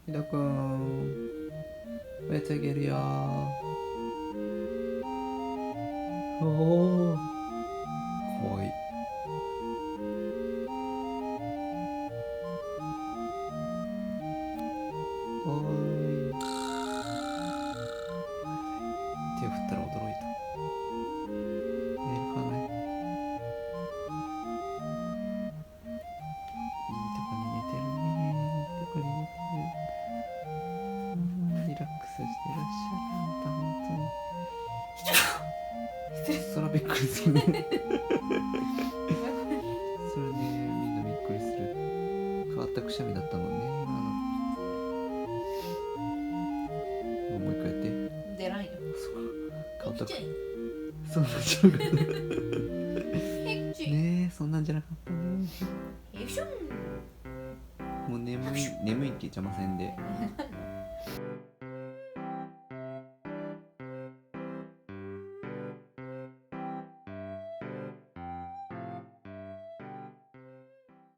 ひどくんおやつあげるよ。おお、かわいい。おーい、手を振ったら驚いた。寝るかな。いいとこに寝てるね。いいとこに寝てる。リラックスしてらっしゃる。あんた本当にそらびっくりするね。それでみんなびっくりする。変わったくしゃみだったもんね、今の。もう一回やって。出ないよ。変わったく。そうなんじゃなかったねえ、そんなんじゃなかったね。もう眠いって邪魔せんで。